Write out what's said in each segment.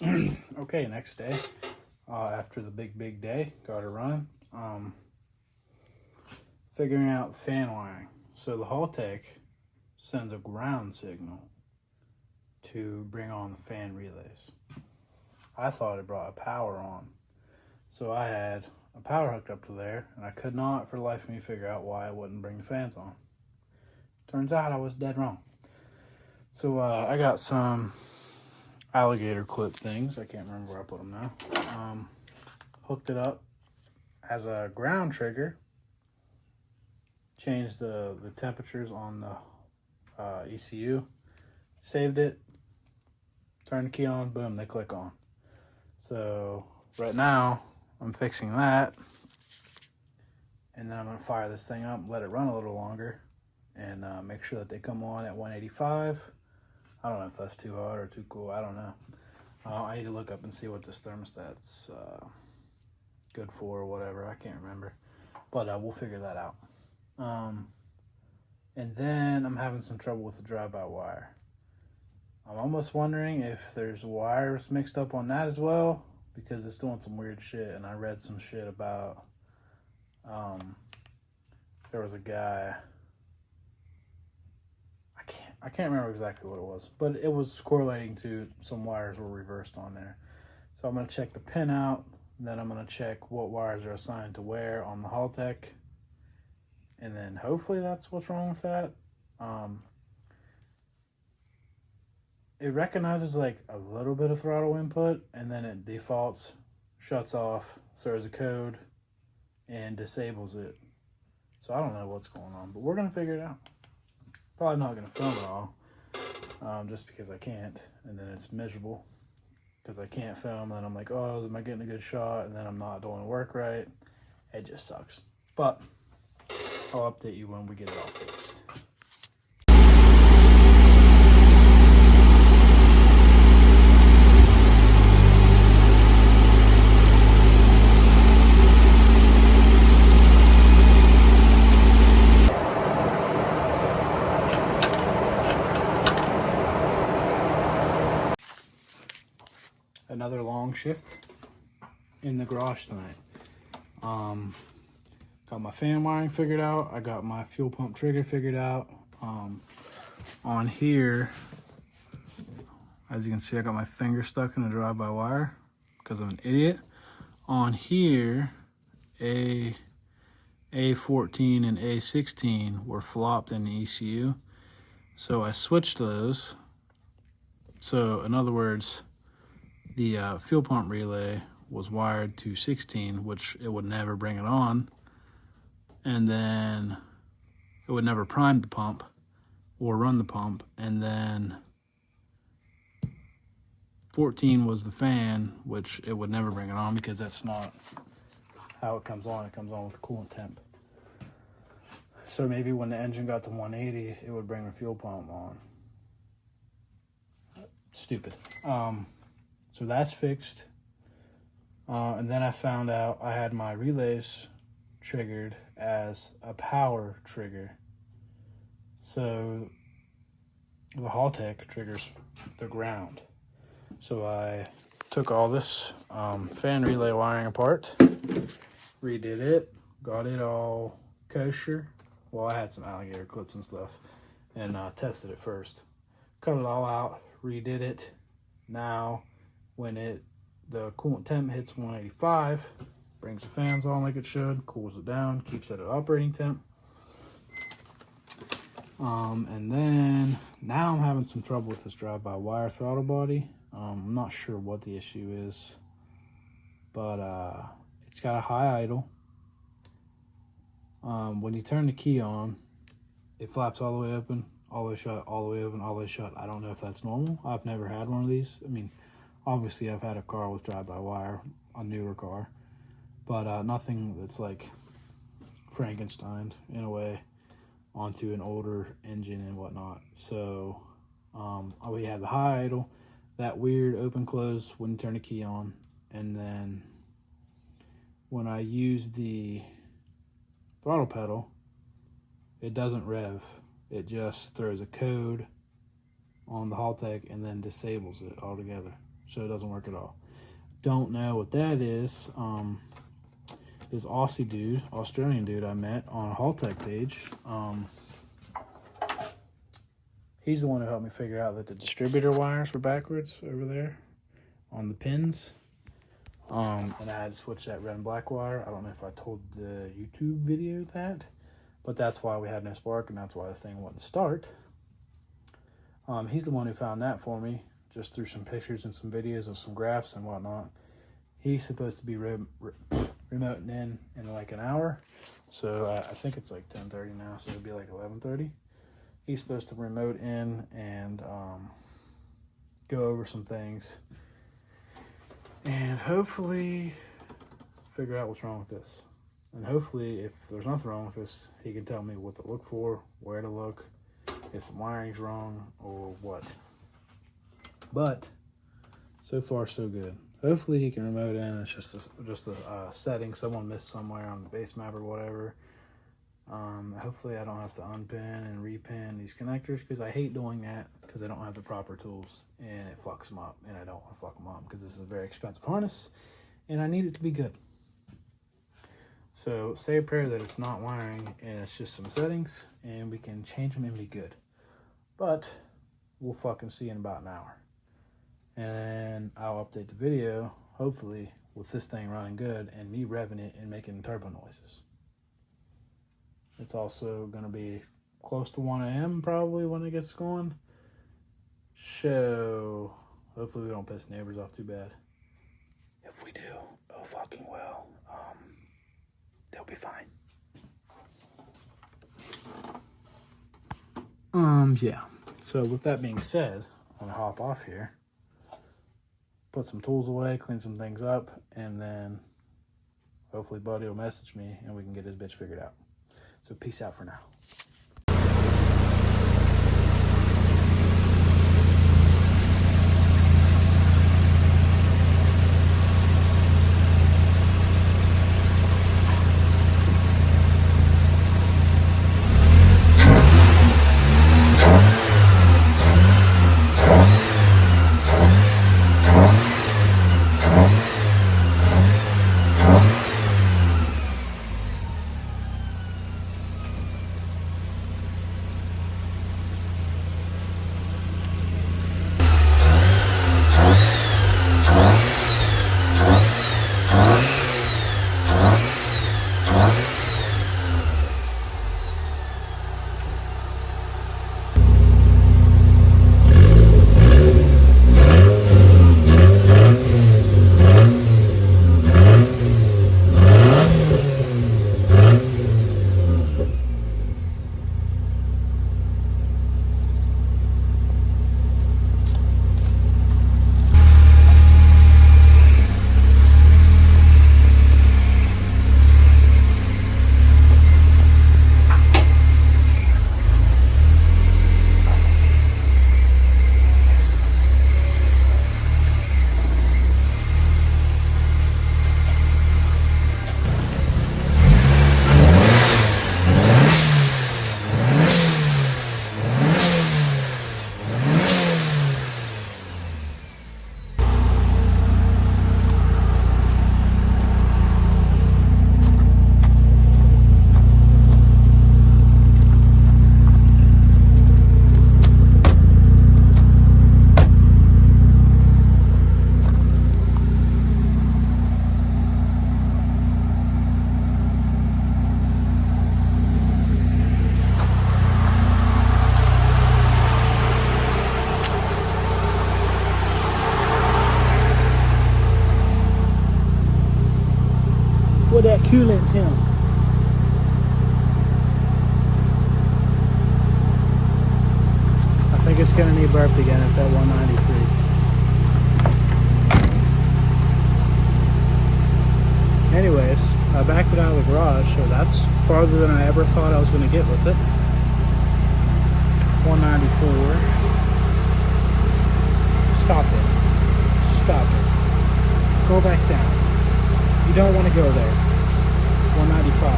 Okay, next day, after the big day, got it running. Figuring out fan wiring. So the Haltech sends a ground signal to bring on the fan relays. I thought it brought a power on. So I had a power hooked up to there, and I could not for the life of me figure out why it wouldn't bring the fans on. Turns out I was dead wrong. So I got some alligator clip things. I can't remember where I put them now. Hooked it up as a ground trigger. Changed the temperatures on the ECU. Saved it. Turn the key on. Boom, they click on. So right now I'm fixing that. And then I'm going to fire this thing up, let it run a little longer, and make sure that they come on at 185. I don't know if that's too hot or too cool. I don't know. I need to look up and see what this thermostat's good for or whatever. I can't remember. But we'll figure that out. And then I'm having some trouble with the drive-by-wire. I'm almost wondering if there's wires mixed up on that as well, because it's doing some weird shit. And I read some shit about there was a guy, I can't remember exactly what it was, but it was correlating to some wires were reversed on there. So I'm going to check the pin out, and then I'm going to check what wires are assigned to where on the Haltech, and then hopefully that's what's wrong with that. It recognizes like a little bit of throttle input, and then it defaults, shuts off, throws a code, and disables it. So I don't know what's going on, but we're going to figure it out. Probably not going to film it all, just because I can't, and then it's miserable because I can't film, and I'm like, oh, am I getting a good shot, and then I'm not doing work right. It just sucks. But I'll update you when we get it all fixed. Another long shift in the garage tonight. Got my fan wiring figured out. I got my fuel pump trigger figured out. On here, as you can see, I got my finger stuck in a drive-by-wire because I'm an idiot. On here, A14 and A16 were flopped in the ECU. So I switched those. So in other words, the fuel pump relay was wired to 16, which it would never bring it on. And then it would never prime the pump or run the pump. And then 14 was the fan, which it would never bring it on because that's not how it comes on. It comes on with coolant temp. So maybe when the engine got to 180, it would bring the fuel pump on. Stupid. So that's fixed. And then I found out I had my relays triggered as a power trigger. So the Haltech triggers the ground. So I took all this fan relay wiring apart, redid it, got it all kosher. Well, I had some alligator clips and stuff, and tested it first. Cut it all out, redid it. Now, when the coolant temp hits 185, brings the fans on like it should, cools it down, keeps it at operating temp. And then now I'm having some trouble with this drive-by-wire throttle body. I'm not sure what the issue is, but it's got a high idle. When you turn the key on, it flaps all the way open, all the way shut, all the way open, all the way shut. I don't know if that's normal. I've never had one of these. I mean, obviously I've had a car with drive-by-wire, a newer car, but nothing that's like Frankenstein in a way onto an older engine and whatnot. So we had the high idle, that weird open close when you turn the key on, and then when I use the throttle pedal, it doesn't rev. It just throws a code on the Haltech and then disables it altogether. so it doesn't work at all. Don't know what that is. This Aussie dude, Australian dude I met on a Haltech page, he's the one who helped me figure out that the distributor wires were backwards over there on the pins. And I had to switch that red and black wire. I don't know if I told the YouTube video that, but that's why we had no spark, and that's why this thing wouldn't start. He's the one who found that for me, just through some pictures and some videos of some graphs and whatnot. He's supposed to be remoting in like an hour, so I think it's like 10:30 now, so it'll be like 11:30. He's supposed to remote in and go over some things and hopefully figure out what's wrong with this. And hopefully, if there's nothing wrong with this, he can tell me what to look for, where to look, if the wiring's wrong or what. But so far so good. Hopefully he can remote in. It's just a setting someone missed somewhere on the base map or whatever. Hopefully I don't have to unpin and repin these connectors, because I hate doing that because I don't have the proper tools and it fucks them up, and I don't want to fuck them up because this is a very expensive harness and I need it to be good. So say a prayer that it's not wiring and it's just some settings, and we can change them and be good. But we'll fucking see in about an hour. And I'll update the video, hopefully, with this thing running good and me revving it and making turbo noises. It's also going to be close to 1 a.m. probably when it gets going. So hopefully we don't piss neighbors off too bad. If we do, oh fucking well, they'll be fine. Yeah. So with that being said, I'm gonna hop off here, put some tools away, clean some things up, and then hopefully Buddy will message me and we can get his bitch figured out. So peace out for now. Where that coolant's in. I think it's gonna need burped again. It's at 193. Anyways, I backed it out of the garage, so that's farther than I ever thought I was gonna get with it. 194. Stop it. Stop it. Go back down. You don't want to go there. 195.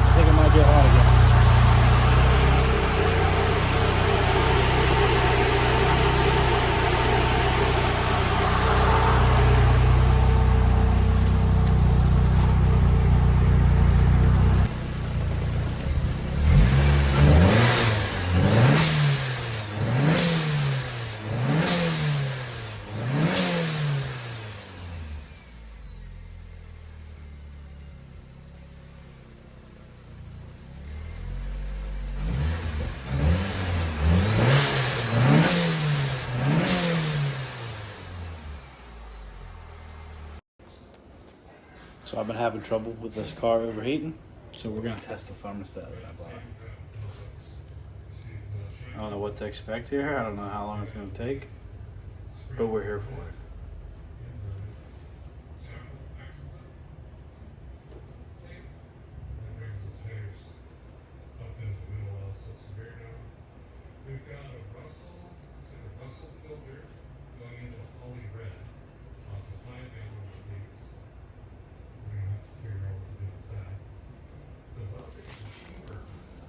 I think it might get hot again. So I've been having trouble with this car overheating. So we're gonna test the thermostat that I bought. I don't know what to expect here. I don't know how long it's gonna take, but we're here for it.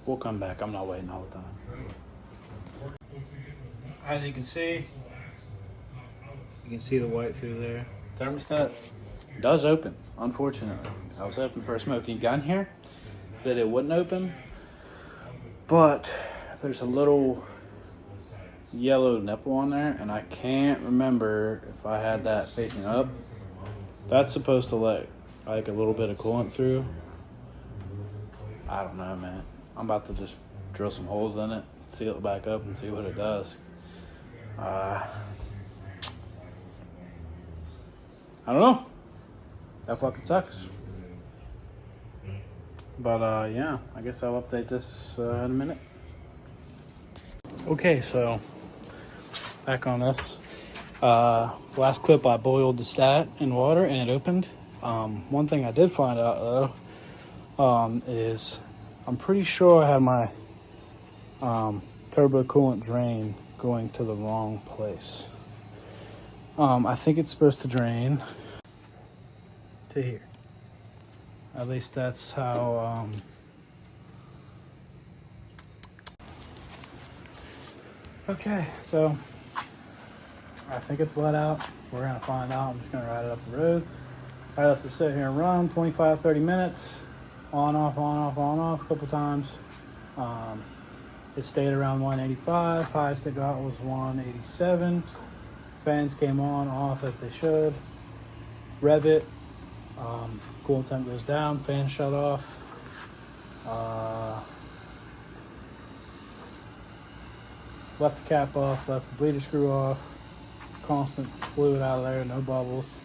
We'll come back. I'm not waiting all the time. As you can see the white through there. Thermostat does open, unfortunately. I was hoping for a smoking gun here that it wouldn't open, but there's a little yellow nipple on there, and I can't remember if I had that facing up. That's supposed to let like a little bit of coolant through. I don't know, man. I'm about to just drill some holes in it, seal it back up, and see what it does. I don't know. That fucking sucks. But yeah, I guess I'll update this in a minute. Okay, so back on this. Last clip I boiled the stat in water and it opened. One thing I did find out though is I'm pretty sure I had my turbo coolant drain going to the wrong place. I think it's supposed to drain to here. At least that's how okay, so I think it's bled out. We're gonna find out. I'm just gonna ride it up the road. I left it sit here and run 25-30 minutes, on off a couple times. It stayed around 185. Highest it got was 187. Fans came on, off as they should. Rev it. Coolant temp goes down. Fan shut off. Left the cap off. Left the bleeder screw off. Constant fluid out of there. No bubbles.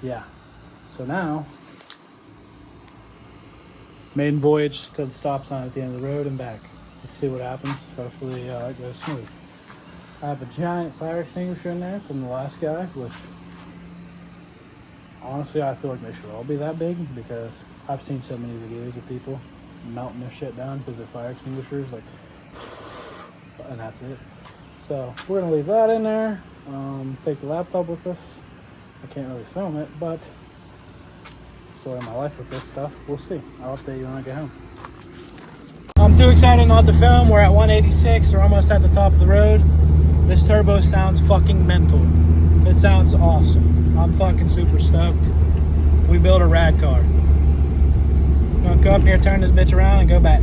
Yeah. So now, maiden voyage to the stop sign at the end of the road and back. Let's see what happens. Hopefully it goes smooth. I have a giant fire extinguisher in there from the last guy, which honestly I feel like they should all be that big, because I've seen so many videos of people melting their shit down because their fire extinguishers like, and that's it. So we're gonna leave that in there. Take the laptop with us. I can't really film it, but story of my life with this stuff. We'll see. I'll update you when I get home. I'm too excited not to film. We're at 186. We're almost at the top of the road. This turbo sounds fucking mental. It sounds awesome. I'm fucking super stoked. We built a rad car. I'm gonna go up here, turn this bitch around, and go back.